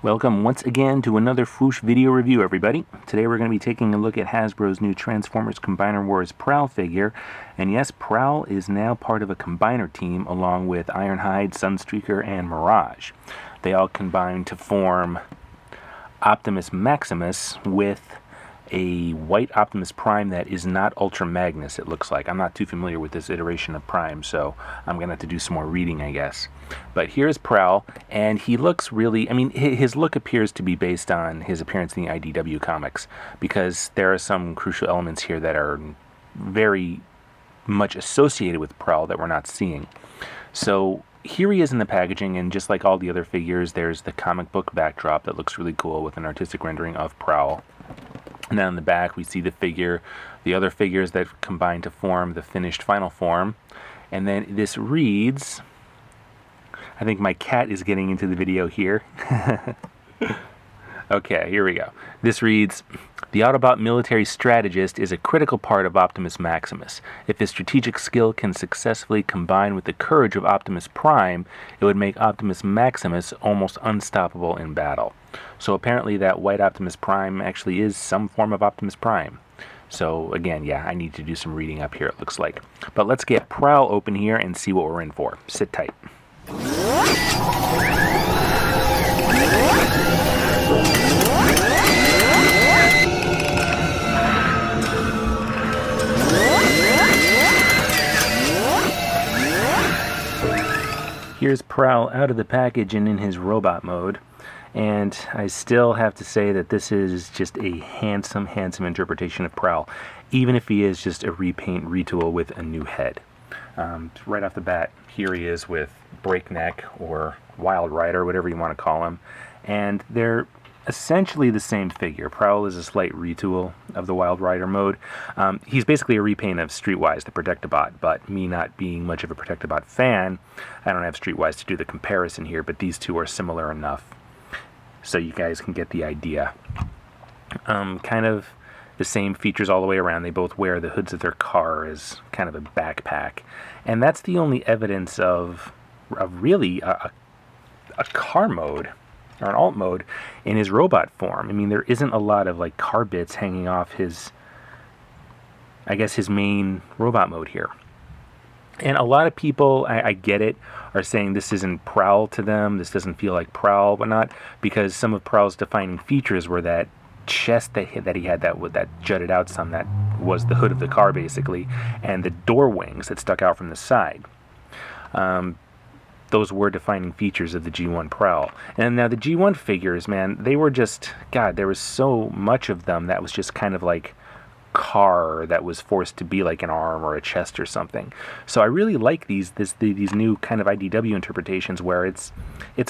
Welcome once again to another Fwoosh video review, everybody. Today we're going to be taking a look at Hasbro's new Transformers Combiner Wars Prowl figure. And yes, Prowl is now part of a combiner team along with Ironhide, Sunstreaker, and Mirage. They all combine to form Optimus Maximus with a white Optimus Prime that is not Ultra Magnus, it looks like. I'm not too familiar with this iteration of Prime, so I'm going to have to do some more reading, I guess. But here's Prowl, and he looks really, his look appears to be based on his appearance in the IDW comics, because there are some crucial elements here that are very much associated with Prowl that we're not seeing. So here he is in the packaging, and just like all the other figures, there's the comic book backdrop that looks really cool with an artistic rendering of Prowl. And then on the back we see the figure, the other figures that combine to form the finished final form. And then this reads, I think my cat is getting into the video here. Okay, here we go. This reads, the Autobot military strategist is a critical part of Optimus Maximus. If his strategic skill can successfully combine with the courage of Optimus Prime, it would make Optimus Maximus almost unstoppable in battle. So apparently that white Optimus Prime actually is some form of Optimus Prime. So again, yeah, I need to do some reading up here, it looks like. But let's get Prowl open here and see what we're in for. Sit tight. Here's Prowl out of the package and in his robot mode, and I still have to say that this is just a handsome interpretation of Prowl, even if he is just a repaint retool with a new head. Right off the bat, here he is with Breakneck or Wild Rider, whatever you want to call him, and they're essentially the same figure. Prowl is a slight retool of the Wild Rider mode. He's basically a repaint of Streetwise, the Protectobot, but me not being much of a Protectobot fan, I don't have Streetwise to do the comparison here, but these two are similar enough so you guys can get the idea. Kind of the same features all the way around. They both wear the hoods of their car as kind of a backpack, and that's the only evidence of really a car mode or an alt mode in his robot form. I mean, there isn't a lot of like car bits hanging off his, I guess, his main robot mode here. And a lot of people, I get it, are saying this isn't Prowl to them, this doesn't feel like Prowl, whatnot, because some of Prowl's defining features were that chest that he had that jutted out some, that was the hood of the car basically, and the door wings that stuck out from the side. Those were defining features of the G1 Prowl. And now the G1 figures, man, they were just, God, there was so much of them that was just kind of like car that was forced to be like an arm or a chest or something. So I really like these new kind of IDW interpretations where it's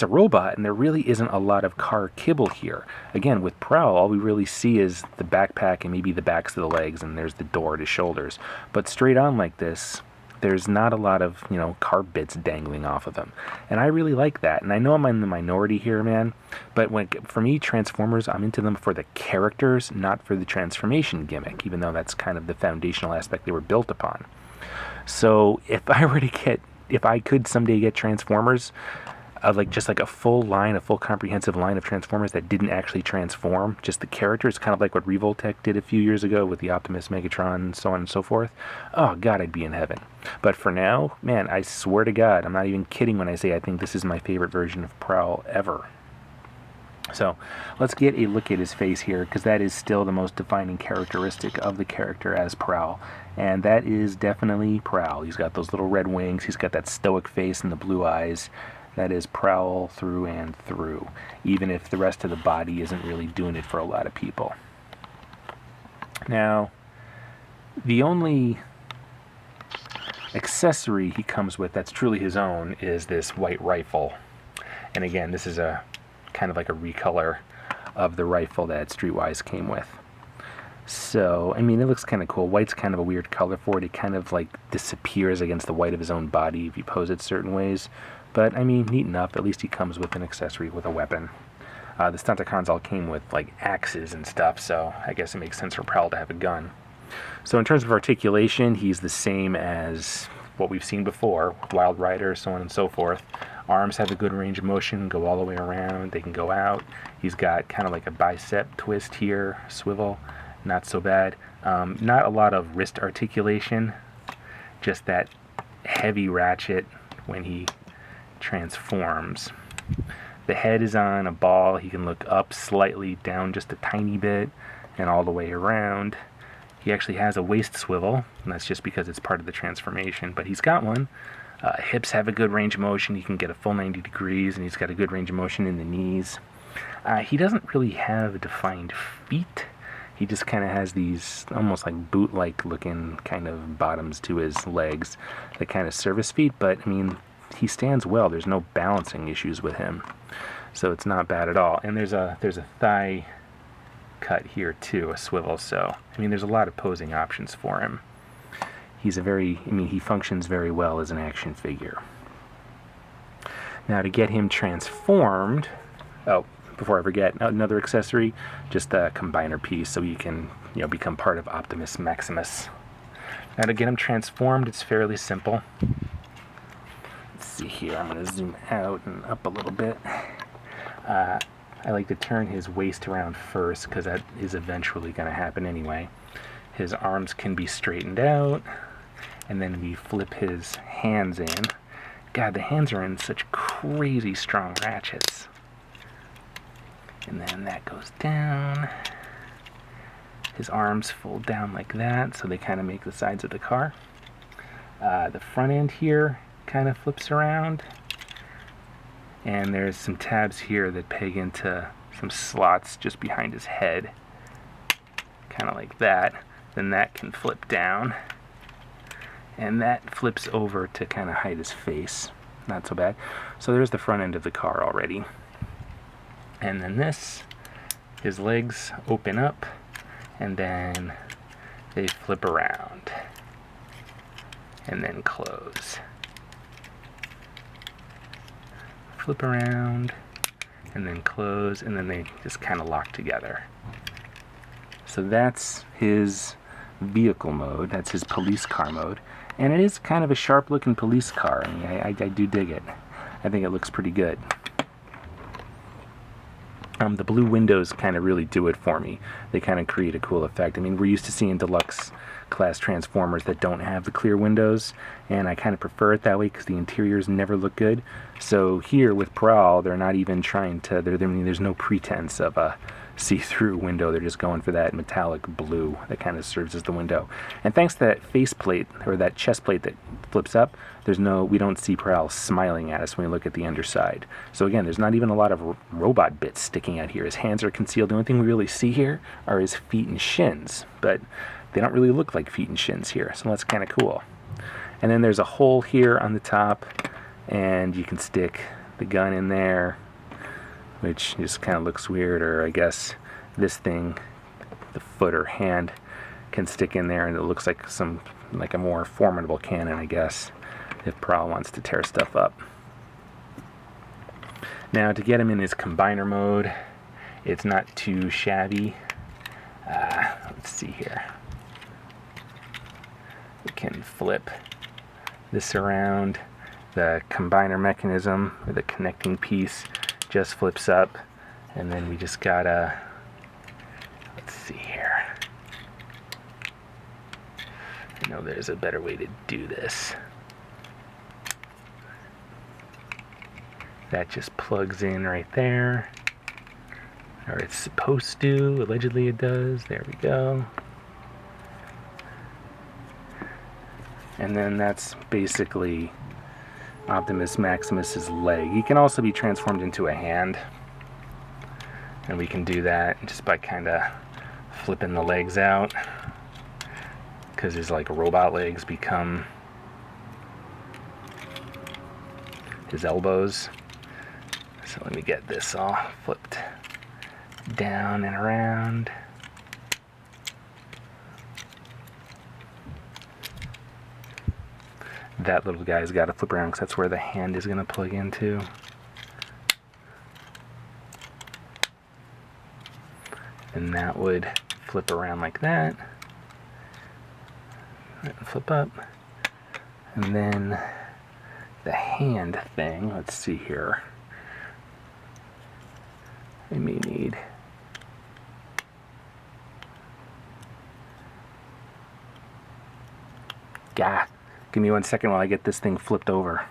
a robot and there really isn't a lot of car kibble here. Again, with Prowl, all we really see is the backpack and maybe the backs of the legs, and there's the door to shoulders. But straight on like this, there's not a lot of, car bits dangling off of them. And I really like that. And I know I'm in the minority here, man. But for me, Transformers, I'm into them for the characters, not for the transformation gimmick, even though that's kind of the foundational aspect they were built upon. So if I could someday get Transformers, just like a full comprehensive line of Transformers that didn't actually transform, just the characters, kind of like what Revoltech did a few years ago with the Optimus, Megatron, and so on and so forth. Oh God, I'd be in heaven. But for now, man, I swear to God, I'm not even kidding when I say I think this is my favorite version of Prowl ever. So let's get a look at his face here, because that is still the most defining characteristic of the character as Prowl. And that is definitely Prowl. He's got those little red wings, he's got that stoic face and the blue eyes. That is Prowl through and through, even if the rest of the body isn't really doing it for a lot of people. Now, the only accessory he comes with that's truly his own is this white rifle. And again, this is a kind of like a recolor of the rifle that Streetwise came with. So, it looks kind of cool. White's kind of a weird color for it. It kind of like disappears against the white of his own body if you pose it certain ways. But, neat enough. At least he comes with an accessory with a weapon. The Stunticons all came with, like, axes and stuff, so I guess it makes sense for Prowl to have a gun. So in terms of articulation, he's the same as what we've seen before, Wild Rider, so on and so forth. Arms have a good range of motion, go all the way around, they can go out. He's got kind of like a bicep twist here, swivel, not so bad. Not a lot of wrist articulation, just that heavy ratchet when he transforms. The head is on a ball. He can look up slightly, down just a tiny bit, and all the way around. He actually has a waist swivel, and that's just because it's part of the transformation, but he's got one. Hips have a good range of motion. He can get a full 90 degrees, and he's got a good range of motion in the knees. He doesn't really have defined feet. He just kind of has these almost like boot-like looking kind of bottoms to his legs that kind of serve his feet, but I mean, he stands well. There's no balancing issues with him, so it's not bad at all. And there's a thigh cut here too, a swivel. So I mean, there's a lot of posing options for him. He functions very well as an action figure. Now to get him transformed, before I forget, another accessory, just a combiner piece, so you can become part of Optimus Maximus. Now to get him transformed, it's fairly simple. Let's see here, I'm going to zoom out and up a little bit. I like to turn his waist around first, because that is eventually going to happen anyway. His arms can be straightened out, and then we flip his hands in. God, the hands are in such crazy strong ratchets. And then that goes down. His arms fold down like that, so they kind of make the sides of the car. The front end here kind of flips around, and there's some tabs here that peg into some slots just behind his head, kind of like that. Then that can flip down, and that flips over to kind of hide his face. Not so bad. So there's the front end of the car already. And then his legs open up, and then they flip around and then close. Flip around and then close, and then they just kind of lock together. So that's his vehicle mode. That's his police car mode. And it is kind of a sharp looking police car. I mean, I do dig it. I think it looks pretty good. The blue windows kind of really do it for me. They kind of create a cool effect. I mean, we're used to seeing deluxe class Transformers that don't have the clear windows, and I kind of prefer it that way because the interiors never look good. So here with Prowl, they're not even trying to, there's no pretense of a see-through window. They're just going for that metallic blue that kind of serves as the window. And thanks to that faceplate, or that chest plate that flips up, we don't see Prowl smiling at us when we look at the underside. So again, there's not even a lot of robot bits sticking out here. His hands are concealed. The only thing we really see here are his feet and shins, but they don't really look like feet and shins here, so that's kind of cool. And then there's a hole here on the top, and you can stick the gun in there, which just kind of looks weird, or I guess this thing, the foot or hand, can stick in there, and it looks like a more formidable cannon, I guess, if Prowl wants to tear stuff up. Now to get him in his combiner mode, it's not too shabby. Let's see here. We can flip this around. The combiner mechanism, or the connecting piece, just flips up, and then we just gotta, let's see here. I know there's a better way to do this. That just plugs in right there, or it's supposed to, allegedly it does. There we go. And then that's basically Optimus Maximus's leg. He can also be transformed into a hand, and we can do that just by kind of flipping the legs out, because his robot legs become his elbows. So let me get this all flipped down and around. That little guy's got to flip around because that's where the hand is going to plug into. And that would flip around like that. And flip up. And then the hand thing. Let's see here. I may need... Gah. Give me 1 second while I get this thing flipped over.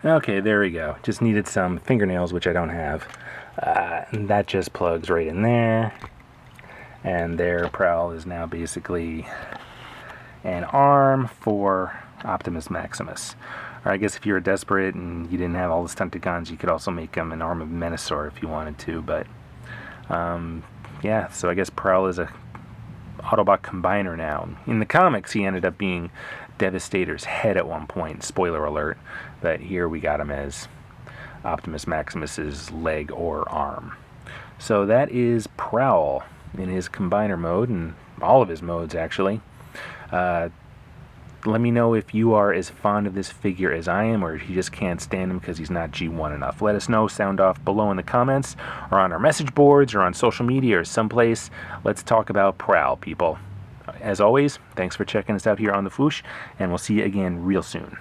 Okay, there we go. Just needed some fingernails, which I don't have. And that just plugs right in there. And their Prowl is now basically an arm for Optimus Maximus. Or I guess if you were desperate and you didn't have all the stunted guns, you could also make him an arm of Menasor if you wanted to. But yeah, so I guess Prowl is a Autobot combiner now. In the comics, he ended up being Devastator's head at one point. Spoiler alert. But here we got him as Optimus Maximus's leg or arm. So that is Prowl in his combiner mode, and all of his modes actually. Let me know if you are as fond of this figure as I am, or if you just can't stand him because he's not G1 enough. Let us know. Sound off below in the comments, or on our message boards, or on social media, or someplace. Let's talk about Prowl, people. As always, thanks for checking us out here on The Foosh, and we'll see you again real soon.